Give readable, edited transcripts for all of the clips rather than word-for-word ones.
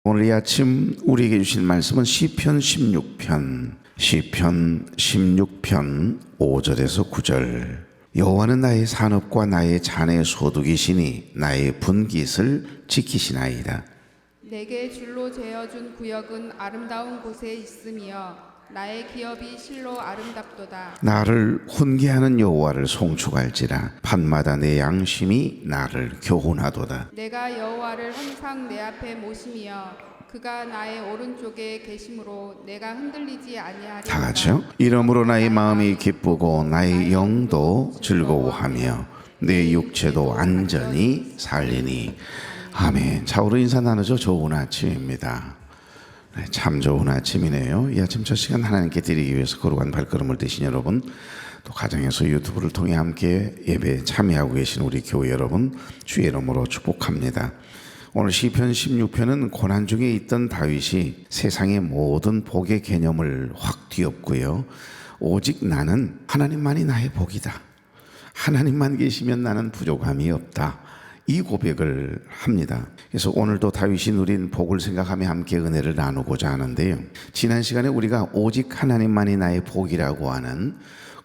오늘 이 아침 우리에게 주신 말씀은 시편 16편 5절에서 9절. 여호와는 나의 산업과 나의 잔의 소득이시니 나의 분깃을 지키시나이다. 내게 줄로 재어준 구역은 아름다운 곳에 있으며 나의 기업이 실로 아름답도다. 나를 훈계하는 여호와를 송축할지라 밤마다 내 양심이 나를 교훈하도다. 내가 여호와를 항상 내 앞에 모시며 그가 나의 오른쪽에 계심으로 내가 흔들리지 아니하리로다. 다 같이요. 이러므로 나의 마음이 기쁘고 나의 영도 즐거워하며 내 육체도 안전히 살리니. 아멘. 자, 우리 인사 나누죠. 좋은 아침입니다. 네, 참 좋은 아침이네요. 이 아침 첫 시간 하나님께 드리기 위해서 걸어간 발걸음을 되신 여러분, 또 가정에서 유튜브를 통해 함께 예배에 참여하고 계신 우리 교회 여러분, 주의 이름으로 축복합니다. 오늘 시편 16편은 고난 중에 있던 다윗이 세상의 모든 복의 개념을 확 뒤엎고요, 오직 나는 하나님만이 나의 복이다, 하나님만 계시면 나는 부족함이 없다, 이 고백을 합니다. 그래서 오늘도 다윗이 누린 복을 생각하며 함께 은혜를 나누고자 하는데요, 지난 시간에 우리가 오직 하나님만이 나의 복이라고 하는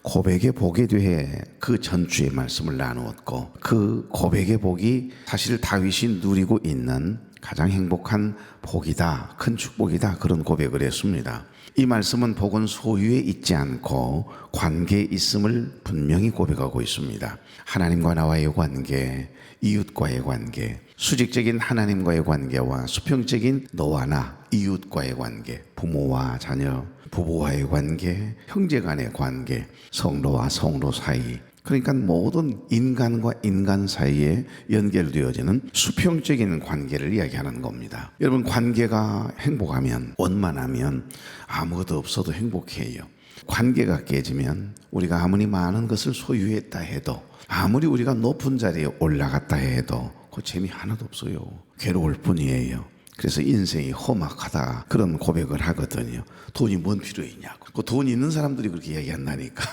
고백의 복에 대해 그 전주의 말씀을 나누었고, 그 고백의 복이 사실 다윗이 누리고 있는 가장 행복한 복이다, 큰 축복이다, 그런 고백을 했습니다. 이 말씀은 복은 소유에 있지 않고 관계에 있음을 분명히 고백하고 있습니다. 하나님과 나와의 관계, 이웃과의 관계, 수직적인 하나님과의 관계와 수평적인 너와 나, 이웃과의 관계, 부모와 자녀, 부부와의 관계, 형제 간의 관계, 성도와 성도 사이, 그러니까 모든 인간과 인간 사이에 연결되어지는 수평적인 관계를 이야기하는 겁니다. 여러분, 관계가 행복하면, 원만하면 아무것도 없어도 행복해요. 관계가 깨지면 우리가 아무리 많은 것을 소유했다 해도, 아무리 우리가 높은 자리에 올라갔다 해도 그 재미 하나도 없어요. 괴로울 뿐이에요. 그래서 인생이 험악하다, 그런 고백을 하거든요. 돈이 뭔 필요 있냐고. 그 돈 있는 사람들이 그렇게 이야기한다니까.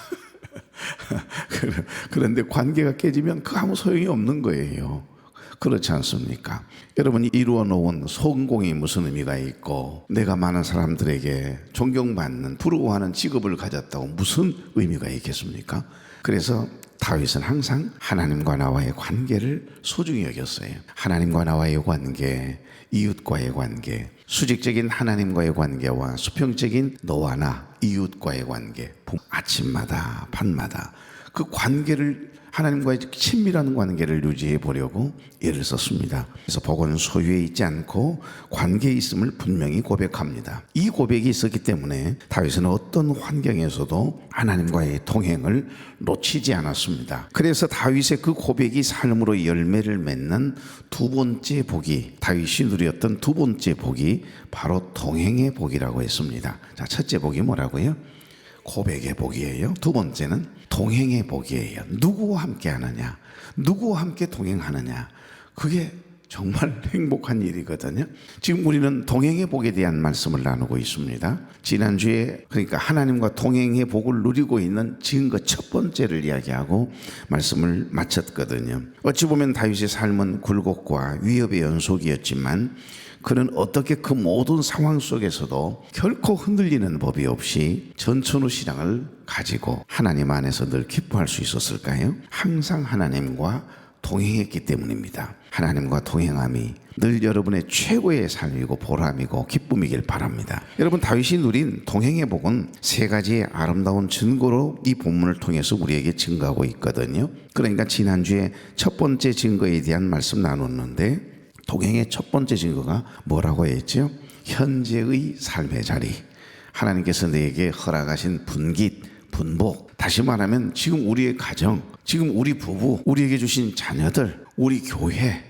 그런데 관계가 깨지면 그 아무 소용이 없는 거예요. 그렇지 않습니까? 여러분이 이루어 놓은 성공이 무슨 의미가 있고, 내가 많은 사람들에게 존경받는, 부러워하는 직업을 가졌다고 무슨 의미가 있겠습니까? 그래서 다윗은 항상 하나님과 나와의 관계를 소중히 여겼어요. 하나님과 나와의 관계, 이웃과의 관계, 수직적인 하나님과의 관계와 수평적인 너와 나, 이웃과의 관계, 아침마다 밤마다 그 관계를, 하나님과의 친밀한 관계를 유지해 보려고 애를 썼습니다. 그래서 복은 소유에 있지 않고 관계에 있음을 분명히 고백합니다. 이 고백이 있었기 때문에 다윗은 어떤 환경에서도 하나님과의 동행을 놓치지 않았습니다. 그래서 다윗의 그 고백이 삶으로 열매를 맺는 두 번째 복이, 다윗이 누렸던 두 번째 복이 바로 동행의 복이라고 했습니다. 자, 첫째 복이 뭐라고요? 고백의 복이에요. 두 번째는 동행의 복이에요. 누구와 함께 하느냐, 누구와 함께 동행하느냐, 그게 정말 행복한 일이거든요. 지금 우리는 동행의 복에 대한 말씀을 나누고 있습니다. 지난주에 그러니까 하나님과 동행의 복을 누리고 있는 지금 그 첫 번째를 이야기하고 말씀을 마쳤거든요. 어찌 보면 다윗의 삶은 굴곡과 위협의 연속이었지만 그는 어떻게 그 모든 상황 속에서도 결코 흔들리는 법이 없이 전천후 신앙을 가지고 하나님 안에서 늘 기뻐할 수 있었을까요? 항상 하나님과 동행했기 때문입니다. 하나님과 동행함이 늘 여러분의 최고의 삶이고 보람이고 기쁨이길 바랍니다. 여러분, 다윗이 누린 동행의 복은 세 가지의 아름다운 증거로 이 본문을 통해서 우리에게 증거하고 있거든요. 그러니까 지난주에 첫 번째 증거에 대한 말씀 나눴는데, 동행의 첫 번째 증거가 뭐라고 했죠? 현재의 삶의 자리, 하나님께서 내게 허락하신 분깃, 분복, 다시 말하면 지금 우리의 가정, 지금 우리 부부, 우리에게 주신 자녀들, 우리 교회,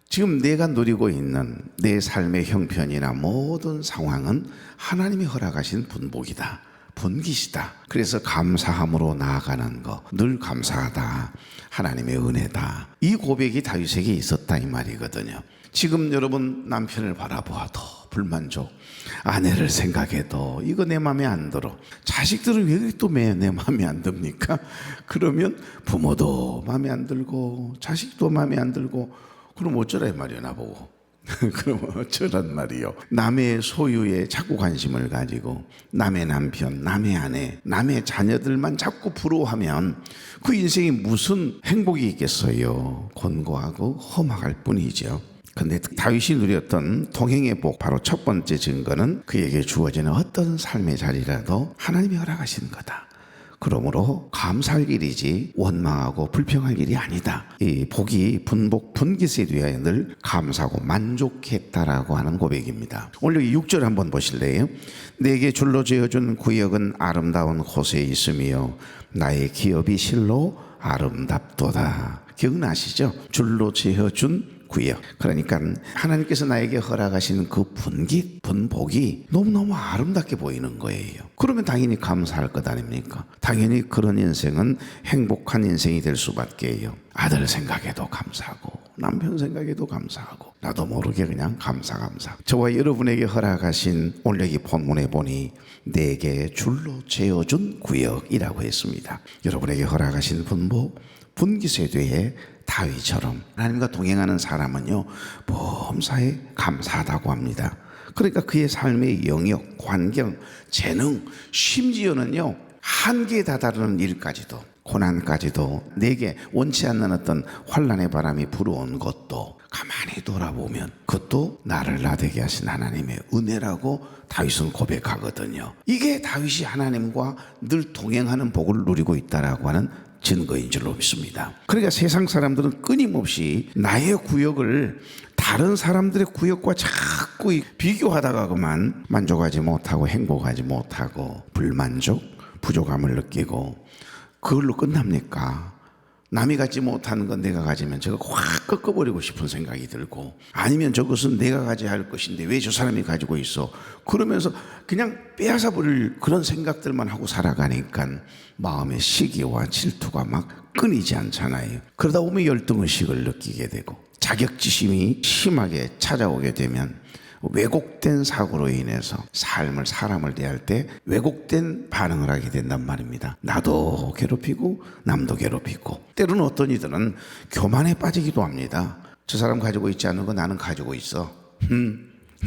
지금 내가 누리고 있는 내 삶의 형편이나 모든 상황은 하나님이 허락하신 분복이다, 분깃이다. 그래서 감사함으로 나아가는 거, 늘 감사하다, 하나님의 은혜다. 이 고백이 다윗에게 있었다, 이 말이거든요. 지금 여러분 남편을 바라보아도 불만족, 아내를 생각해도 이거 내 마음에 안 들어, 자식들은 왜 또 내 마음에 안 듭니까? 그러면 부모도 마음에 안 들고 자식도 마음에 안 들고, 그럼 어쩌라 이 말이야 나보고. 그러면 어쩌란 말이요. 남의 소유에 자꾸 관심을 가지고 남의 남편, 남의 아내, 남의 자녀들만 자꾸 부러워하면 그 인생이 무슨 행복이 있겠어요. 곤고하고 험악할 뿐이죠. 근데 다윗이 누렸던 동행의 복, 바로 첫 번째 증거는 그에게 주어지는 어떤 삶의 자리라도 하나님이 허락하시는 거다. 그러므로 감사할 일이지 원망하고 불평할 일이 아니다. 이 복이 분복 분깃에 대하여 늘 감사하고 만족했다라고 하는 고백입니다. 오늘 여기 6절 한번 보실래요? 내게 줄로 지어준 구역은 아름다운 곳에 있으며 나의 기업이 실로 아름답도다. 기억나시죠? 줄로 지어준 구역. 그러니까 하나님께서 나에게 허락하시는 그 분깃, 분복이 너무너무 아름답게 보이는 거예요. 그러면 당연히 감사할 것 아닙니까? 당연히 그런 인생은 행복한 인생이 될 수밖에요. 아들 생각에도 감사하고 남편 생각에도 감사하고 나도 모르게 그냥 감사. 저와 여러분에게 허락하신 오늘 여기 본문에 보니 내게 줄로 재어준 구역이라고 했습니다. 여러분에게 허락하신 분복, 분깃에 대해 다윗처럼 하나님과 동행하는 사람은요 범사에 감사하다고 합니다. 그러니까 그의 삶의 영역, 환경, 재능, 심지어는요 한계에 다다르는 일까지도, 고난까지도, 내게 원치 않는 어떤 환난의 바람이 불어온 것도 가만히 돌아보면 그것도 나를 나되게 하신 하나님의 은혜라고 다윗은 고백하거든요. 이게 다윗이 하나님과 늘 동행하는 복을 누리고 있다라고 하는 증거인 줄로 믿습니다. 그러니까 세상 사람들은 끊임없이 나의 구역을 다른 사람들의 구역과 자꾸 비교하다가 그만 만족하지 못하고 행복하지 못하고 불만족, 부족함을 느끼고 그걸로 끝납니까? 남이 갖지 못하는 건 내가 가지면 저거 확 꺾어버리고 싶은 생각이 들고, 아니면 저것은 내가 가져야 할 것인데 왜 저 사람이 가지고 있어? 그러면서 그냥 빼앗아 버릴 그런 생각들만 하고 살아가니까 마음의 시기와 질투가 막 끊이지 않잖아요. 그러다 보면 열등의식을 느끼게 되고 자격지심이 심하게 찾아오게 되면 왜곡된 사고로 인해서 사람을 대할 때 왜곡된 반응을 하게 된단 말입니다. 나도 괴롭히고 남도 괴롭히고, 때로는 어떤 이들은 교만에 빠지기도 합니다. 저 사람 가지고 있지 않은 거 나는 가지고 있어.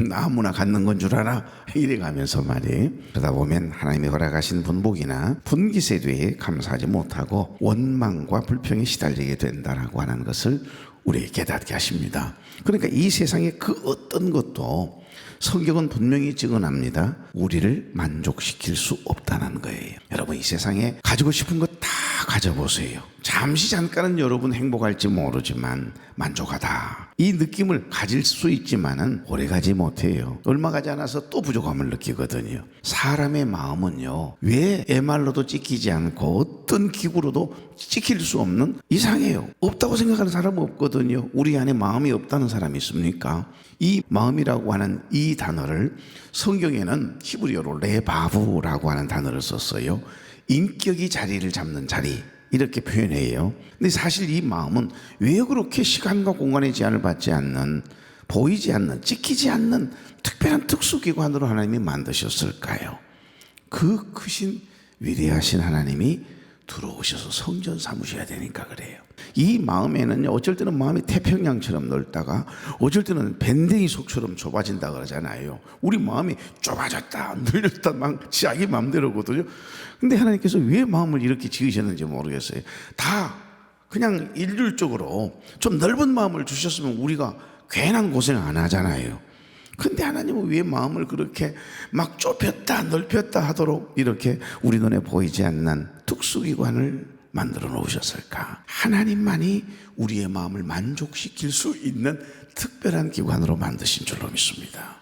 나 아무나 갖는 건 줄 알아? 이래가면서 말이에요. 그러다 보면 하나님이 허락하신 분복이나 분깃에 대해 감사하지 못하고 원망과 불평에 시달리게 된다라고 하는 것을 우리에게 깨닫게 하십니다. 그러니까 이 세상에 그 어떤 것도 성경은 분명히 증언합니다. 우리를 만족시킬 수 없다는 거예요. 여러분, 이 세상에 가지고 싶은 것 다 가져보세요. 잠깐은 여러분 행복할지 모르지만 만족하다, 이 느낌을 가질 수 있지만은 오래 가지 못해요. 얼마 가지 않아서 또 부족함을 느끼거든요. 사람의 마음은요 왜 애말로도 찍히지 않고 어떤 기구로도 찍힐 수 없는, 이상해요. 없다고 생각하는 사람은 없거든요. 우리 안에 마음이 없다는 사람이 있습니까? 이 마음이라고 하는 이 단어를 성경에는 히브리어로 레바브라고 하는 단어를 썼어요. 인격이 자리를 잡는 자리, 이렇게 표현해요. 근데 사실 이 마음은 왜 그렇게 시간과 공간의 제한을 받지 않는, 보이지 않는, 찍히지 않는 특별한 특수기관으로 하나님이 만드셨을까요? 그 크신 위대하신 하나님이 들어오셔서 성전 삼으셔야 되니까 그래요. 이 마음에는 어쩔 때는 마음이 태평양처럼 넓다가 어쩔 때는 밴댕이 속처럼 좁아진다 그러잖아요. 우리 마음이 좁아졌다 늘렸다 막 자기 마음대로거든요. 근데 하나님께서 왜 마음을 이렇게 지으셨는지 모르겠어요. 다 그냥 일률적으로 좀 넓은 마음을 주셨으면 우리가 괜한 고생 안 하잖아요. 근데 하나님은 왜 마음을 그렇게 막 좁혔다 넓혔다 하도록 이렇게 우리 눈에 보이지 않는 특수기관을 만들어 놓으셨을까? 하나님만이 우리의 마음을 만족시킬 수 있는 특별한 기관으로 만드신 줄로 믿습니다.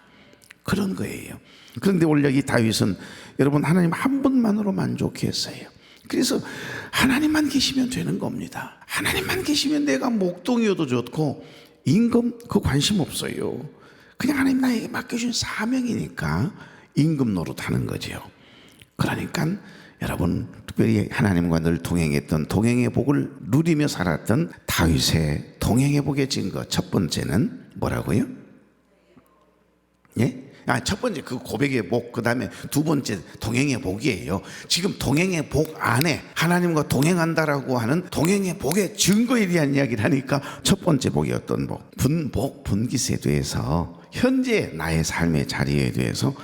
그런 거예요. 그런데 오늘 여기 다윗은 여러분 하나님 한 분만으로 만족했어요. 그래서 하나님만 계시면 되는 겁니다. 하나님만 계시면 내가 목동이어도 좋고 임금 그 관심 없어요. 그냥 하나님 나에게 맡겨준 사명이니까 임금 노릇하는 거죠. 그러니까 여러분, 특별히 하나님과 늘 동행했던, 동행의 복을 누리며 살았던 다윗의 동행의 복의 증거 첫 번째는 뭐라고요? 예? 첫 번째 그 고백의 복, 그 다음에 두 번째 동행의 복이에요. 지금 동행의 복 안에 하나님과 동행한다라고 하는 동행의 복의 증거에 대한 이야기를 하니까 첫 번째 복이 어떤 복? 분복, 분깃에 대해서 현재 나의 삶의 자리에 대해서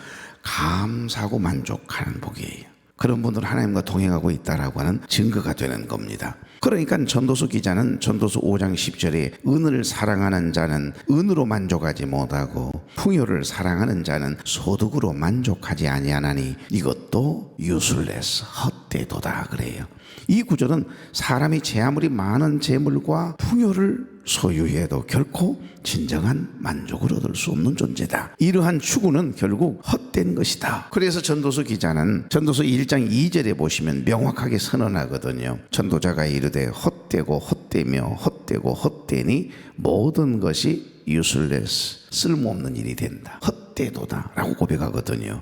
감사하고 만족하는 복이에요. 그런 분들은 하나님과 동행하고 있다라고 하는 증거가 되는 겁니다. 그러니까 전도서 기자는 전도서 5장 10절에 은을 사랑하는 자는 은으로 만족하지 못하고 풍요를 사랑하는 자는 소득으로 만족하지 아니하나니 이것도 useless, 헛되도다 그래요. 이 구절은 사람이 제 아무리 많은 재물과 풍요를 소유해도 결코 진정한 만족을 얻을 수 없는 존재다. 이러한 추구는 결국 헛된 것이다. 그래서 전도서 기자는 전도서 1장 2절에 보시면 명확하게 선언하거든요. 전도자가 이르되 헛되고 헛되며 헛되고 헛되니 모든 것이 useless, 쓸모없는 일이 된다. 헛되도다 라고 고백하거든요.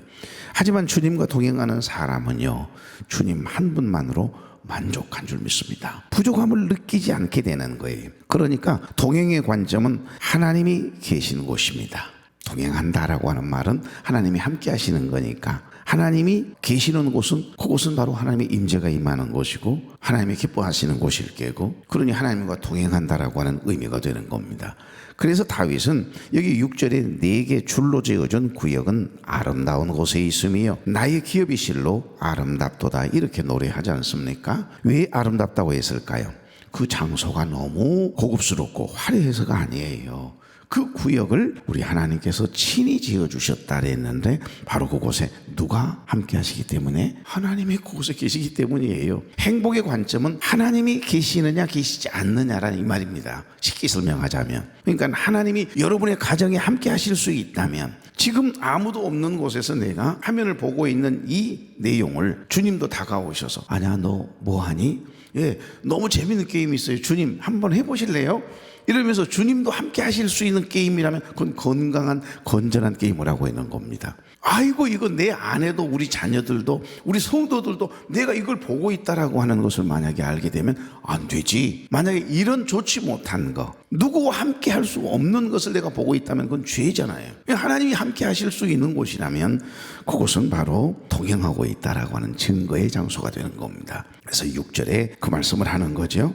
하지만 주님과 동행하는 사람은요, 주님 한 분만으로 만족한 줄 믿습니다. 부족함을 느끼지 않게 되는 거예요. 그러니까 동행의 관점은 하나님이 계신 곳입니다. 동행한다라고 하는 말은 하나님이 함께 하시는 거니까 하나님이 계시는 곳은 그곳은 바로 하나님의 임재가 임하는 곳이고 하나님이 기뻐하시는 곳일 게고, 그러니 하나님과 동행한다라고 하는 의미가 되는 겁니다. 그래서 다윗은 여기 6절에 내게 줄로 지어준 구역은 아름다운 곳에 있으며 나의 기업이 실로 아름답도다 이렇게 노래하지 않습니까? 왜 아름답다고 했을까요? 그 장소가 너무 고급스럽고 화려해서가 아니에요. 그 구역을 우리 하나님께서 친히 지어주셨다 그랬는데 바로 그곳에 누가 함께 하시기 때문에? 하나님이 그곳에 계시기 때문이에요. 행복의 관점은 하나님이 계시느냐 계시지 않느냐라는 이 말입니다. 쉽게 설명하자면, 그러니까 하나님이 여러분의 가정에 함께 하실 수 있다면 지금 아무도 없는 곳에서 내가 화면을 보고 있는 이 내용을 주님도 다가오셔서 아니야 너 뭐하니? 예, 너무 재밌는 게임이 있어요. 주님 한번 해보실래요? 이러면서 주님도 함께 하실 수 있는 게임이라면 그건 건강한 건전한 게임을 하고 있는 겁니다. 아이고 이거 내 아내도 우리 자녀들도 우리 성도들도 내가 이걸 보고 있다라고 하는 것을 만약에 알게 되면 안 되지. 만약에 이런 좋지 못한 거, 누구와 함께 할 수 없는 것을 내가 보고 있다면 그건 죄잖아요. 하나님이 함께 하실 수 있는 곳이라면 그곳은 바로 동행하고 있다라고 하는 증거의 장소가 되는 겁니다. 그래서 6절에 그 말씀을 하는 거죠.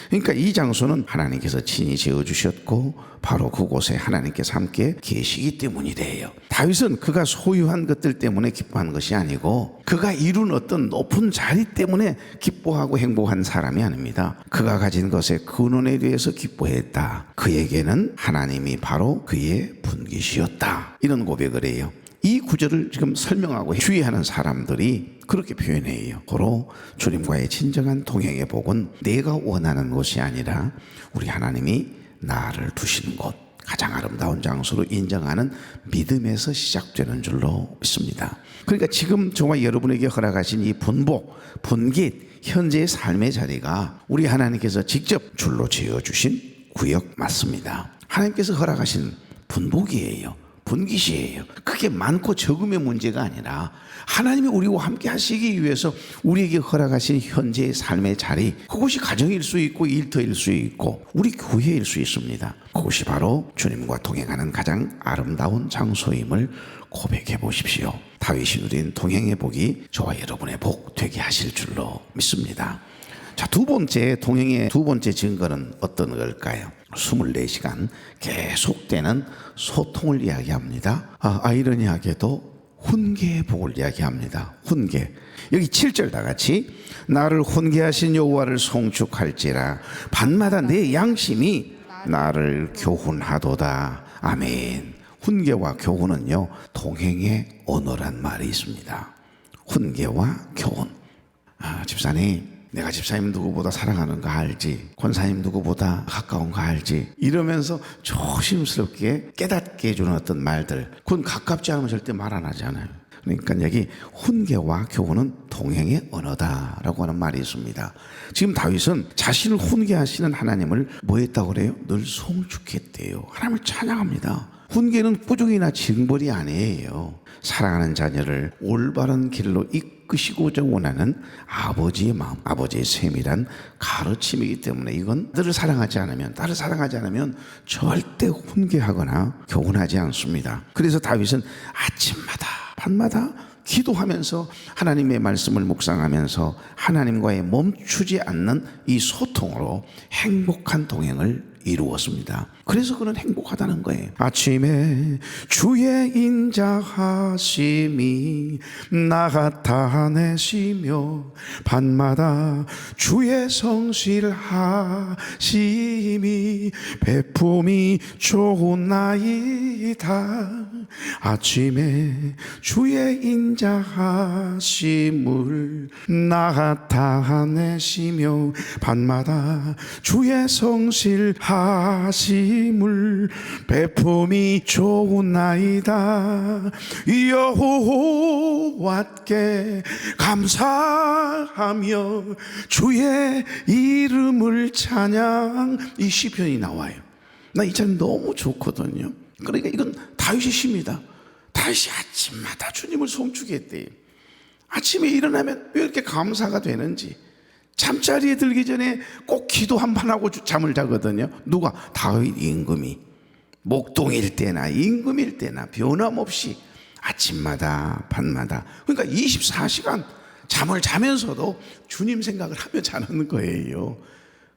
그러니까 이 장소는 하나님께서 친히 지어주셨고 바로 그곳에 하나님께서 함께 계시기 때문이래요. 다윗은 그가 소유한 것들 때문에 기뻐한 것이 아니고 그가 이룬 어떤 높은 자리 때문에 기뻐하고 행복한 사람이 아닙니다. 그가 가진 것의 근원에 대해서 기뻐했다. 그에게는 하나님이 바로 그의 분깃이었다. 이런 고백을 해요. 이 구절을 지금 설명하고 주의하는 사람들이 그렇게 표현해요. 바로 주님과의 진정한 동행의 복은 내가 원하는 것이 아니라 우리 하나님이 나를 두시는 곳, 가장 아름다운 장소로 인정하는 믿음에서 시작되는 줄로 믿습니다. 그러니까 지금 저와 여러분에게 허락하신 이 분복, 분깃, 현재의 삶의 자리가 우리 하나님께서 직접 줄로 지어주신 구역 맞습니다. 하나님께서 허락하신 분복이에요. 분깃이에요. 그게 많고 적음의 문제가 아니라 하나님이 우리와 함께 하시기 위해서 우리에게 허락하신 현재의 삶의 자리, 그것이 가정일 수 있고 일터일 수 있고 우리 교회일 수 있습니다. 그것이 바로 주님과 동행하는 가장 아름다운 장소임을 고백해 보십시오. 다윗이 누린 동행의 복이 저와 여러분의 복 되게 하실 줄로 믿습니다. 자, 두 번째 동행의 두 번째 증거는 어떤 걸까요? 24시간 계속되는 소통을 이야기합니다. 아이러니하게도 훈계의 복을 이야기합니다. 훈계. 여기 7절 다 같이 나를 훈계하신 여호와를 송축할지라 밤마다 내 양심이 나를 교훈하도다. 아멘. 훈계와 교훈은요 동행의 언어란 말이 있습니다. 훈계와 교훈. 집사님 내가 집사님 누구보다 사랑하는 거 알지? 권사님 누구보다 가까운 거 알지? 이러면서 조심스럽게 깨닫게 해주는 어떤 말들, 그건 가깝지 않으면 절대 말 안 하잖아요. 그러니까 여기 훈계와 교훈은 동행의 언어다라고 하는 말이 있습니다. 지금 다윗은 자신을 훈계하시는 하나님을 뭐 했다고 그래요? 늘 송축했대요. 하나님을 찬양합니다. 훈계는 꾸중이나 징벌이 아니에요. 사랑하는 자녀를 올바른 길로 이끌 이끄시고자 원하는 아버지의 마음, 아버지의 세밀한 가르침이기 때문에 이건 딸을 사랑하지 않으면 절대 훈계하거나 교훈하지 않습니다. 그래서 다윗은 아침마다 밤마다 기도하면서 하나님의 말씀을 묵상하면서 하나님과의 멈추지 않는 이 소통으로 행복한 동행을 이루었습니다. 그래서 그는 행복하다는 거예요. 아침에 주의 인자하심이 나타내시며 밤마다 주의 성실하심이 베품이 좋나이다. 아침에 주의 인자하심을 나타내시며 밤마다 주의 성실하심을 베품이 좋나이다. 여호와께 감사하며 주의 이름을 찬양. 이 시편이 나와요. 나 이 찬양 너무 좋거든요. 그러니까 이건 다윗의 시입니다. 다윗이 아침마다 주님을 송축했대요. 아침에 일어나면 왜 이렇게 감사가 되는지. 잠자리에 들기 전에 꼭 기도 한 번 하고 잠을 자거든요. 누가? 다윗 임금이. 목동일 때나 임금일 때나 변함없이 아침마다 밤마다, 그러니까 24시간 잠을 자면서도 주님 생각을 하며 자는 거예요.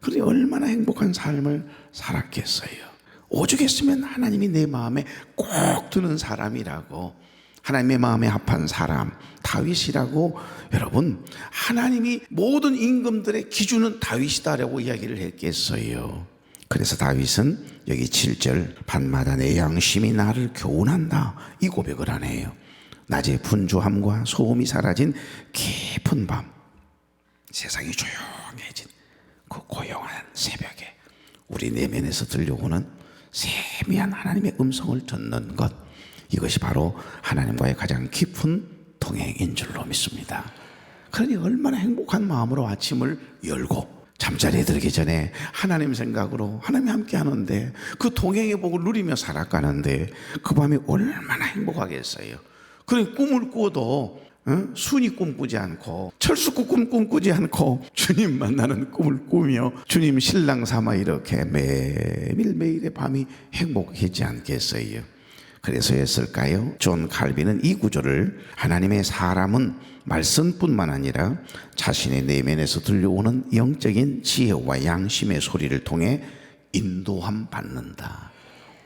그러니 얼마나 행복한 삶을 살았겠어요. 오죽했으면 하나님이 내 마음에 꼭 드는 사람이라고, 하나님의 마음에 합한 사람 다윗이라고. 여러분, 하나님이 모든 임금들의 기준은 다윗이다라고 이야기를 했겠어요. 그래서 다윗은 여기 7절 밤마다 내 양심이 나를 교훈한다, 이 고백을 하네요. 낮에 분주함과 소음이 사라진 깊은 밤, 세상이 조용해진 그 고요한 새벽에 우리 내면에서 들려오는 세미한 하나님의 음성을 듣는 것, 이것이 바로 하나님과의 가장 깊은 동행인 줄로 믿습니다. 그러니 얼마나 행복한 마음으로 아침을 열고 잠자리에 들기 전에 하나님 생각으로 하나님이 함께 하는데 그 동행의 복을 누리며 살아가는데 그 밤이 얼마나 행복하겠어요. 그러니 꿈을 꾸어도 순이 꿈꾸지 않고 철수구 꿈 꿈꾸지 않고 주님 만나는 꿈을 꾸며 주님 신랑 삼아 이렇게 매일매일의 밤이 행복하지 않겠어요. 그래서였을까요? 존 칼빈은 이 구절을 하나님의 사람은 말씀뿐만 아니라 자신의 내면에서 들려오는 영적인 지혜와 양심의 소리를 통해 인도함 받는다,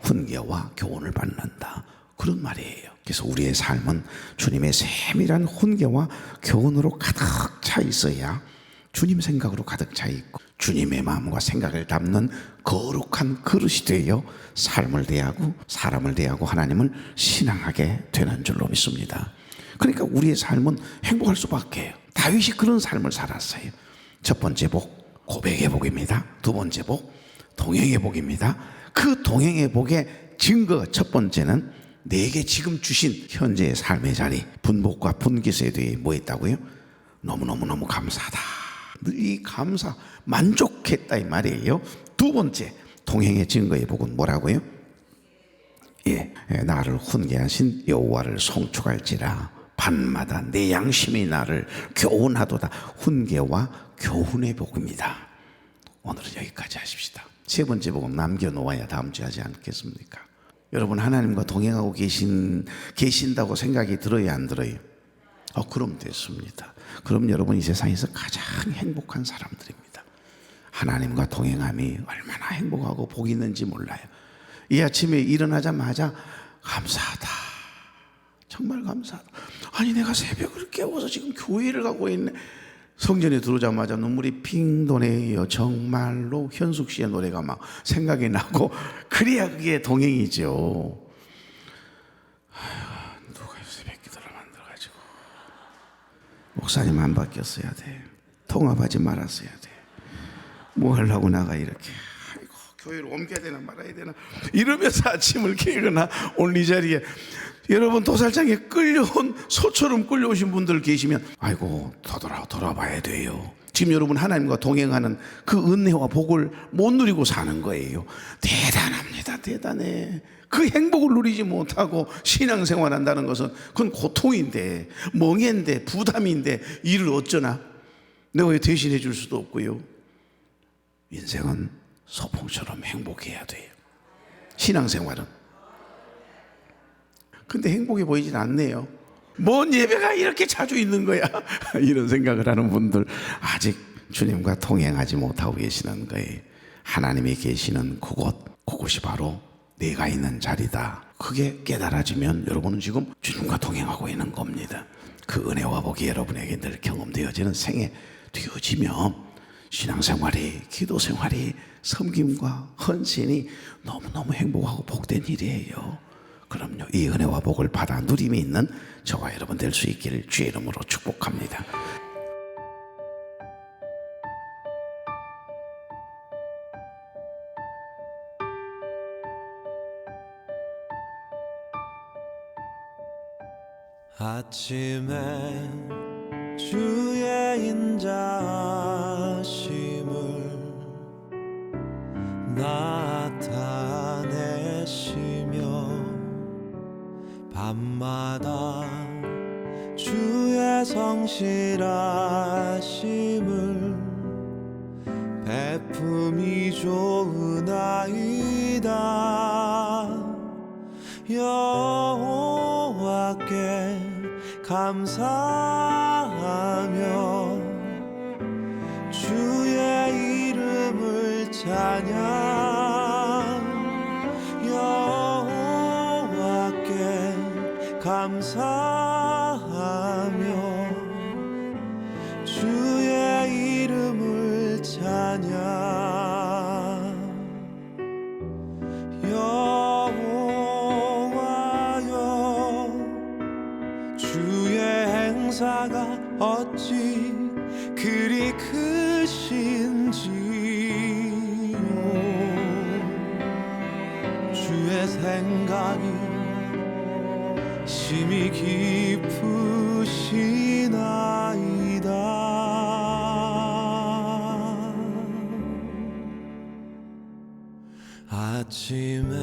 훈계와 교훈을 받는다, 그런 말이에요. 그래서 우리의 삶은 주님의 세밀한 훈계와 교훈으로 가득 차 있어야 주님 생각으로 가득 차 있고 주님의 마음과 생각을 담는 거룩한 그릇이 되어 삶을 대하고 사람을 대하고 하나님을 신앙하게 되는 줄로 믿습니다. 그러니까 우리의 삶은 행복할 수밖에 해요. 다윗이 그런 삶을 살았어요. 첫 번째 복, 고백의 복입니다. 두 번째 복, 동행의 복입니다. 그 동행의 복의 증거 첫 번째는 내게 지금 주신 현재의 삶의 자리, 분복과 분깃에 대해 뭐 했다고요? 너무너무 감사하다. 이 감사, 만족했다 이 말이에요. 두 번째, 동행의 증거의 복은 뭐라고요? 나를 훈계하신 여호와를 송축할지라 밤마다 내 양심이 나를 교훈하도다. 훈계와 교훈의 복입니다. 오늘은 여기까지 하십시다. 세 번째 복은 남겨놓아야 다음 주에 하지 않겠습니까? 여러분, 하나님과 동행하고 계신다고 생각이 들어요, 안 들어요? 그럼 됐습니다. 그럼 여러분 이 세상에서 가장 행복한 사람들입니다. 하나님과 동행함이 얼마나 행복하고 복이 있는지 몰라요. 이 아침에 일어나자마자 감사하다, 정말 감사하다. 아니 내가 새벽을 깨워서 지금 교회를 가고 있네. 성전에 들어오자마자 눈물이 핑 도네요. 정말로 현숙 씨의 노래가 막 생각이 나고, 그래야 그게 동행이죠. 누가 새벽 기도를 만들어가지고 목사님 안 바뀌었어야 돼, 통합하지 말았어야 돼, 뭐 하려고 나가 이렇게, 아이고 교회를 옮겨야 되나 말아야 되나 이러면서 아침을 깨거나 오늘 이 자리에 여러분 도살장에 끌려온 소처럼 끌려오신 분들 계시면 아이고 돌아봐야 돼요. 지금 여러분 하나님과 동행하는 그 은혜와 복을 못 누리고 사는 거예요. 대단합니다. 대단해. 그 행복을 누리지 못하고 신앙생활 한다는 것은 그건 고통인데, 멍해인데, 부담인데 이를 어쩌나. 내가 왜 대신해 줄 수도 없고요. 인생은 소풍처럼 행복해야 돼요. 신앙생활은. 근데 행복해 보이진 않네요. 뭔 예배가 이렇게 자주 있는 거야? 이런 생각을 하는 분들 아직 주님과 동행하지 못하고 계시는 거예요. 하나님이 계시는 그곳이 바로 내가 있는 자리다. 그게 깨달아지면 여러분은 지금 주님과 동행하고 있는 겁니다. 그 은혜와 복이 여러분에게 늘 경험되어지는 생애 되어지면 신앙생활이, 기도생활이, 섬김과 헌신이 너무너무 행복하고 복된 일이에요. 그럼요, 이 은혜와 복을 받아 누림이 있는 저와 여러분 될 수 있기를 주의 이름으로 축복합니다. 아침에 주의 인자하심을 나타내시며 밤마다 주의 성실하심을 베품이 좋으나이다. 여호와께 감사하며 주의 이름을 찬양. 여호와께 감사하며 주의 이름을 찬양. 여호와여 주의 행사가 어찌 그리 크신지요. 주의 생각이 심히 깊으시나이다. 아침에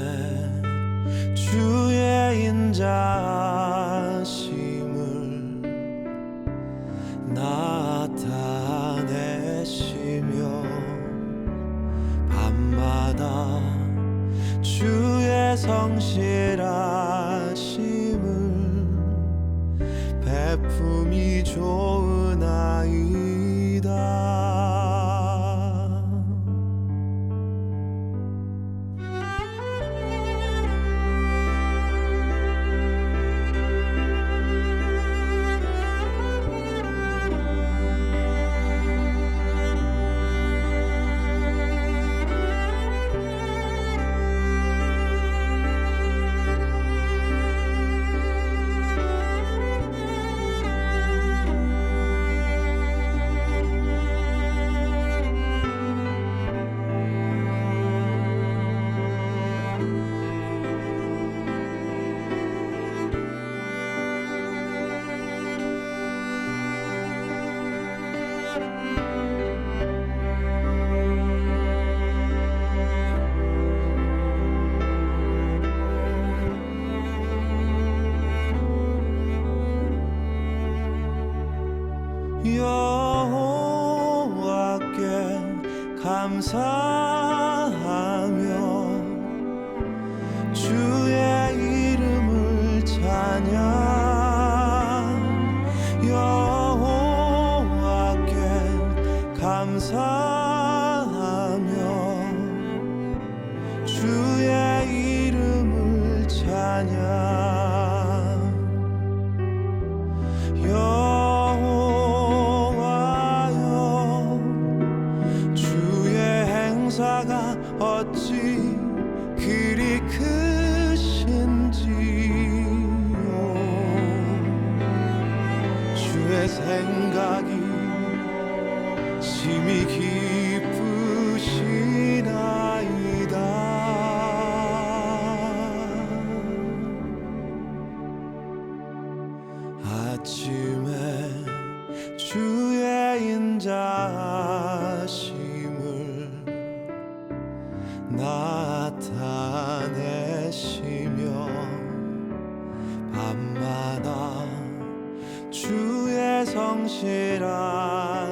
주의 인자하심을 나타내시며 밤마다 주의 성실하심을 베품이 좋으나이다. 여호와께 감사하며 주의 이름을 찬양. 여호와께 감사하며 주의 이름을 찬양. 행사가 어찌 그리 크신지요. 주의 생각이 심히 깊으시나이다. 아침에 주의 인자하심을 나타내시며 밤마다 주의 성실한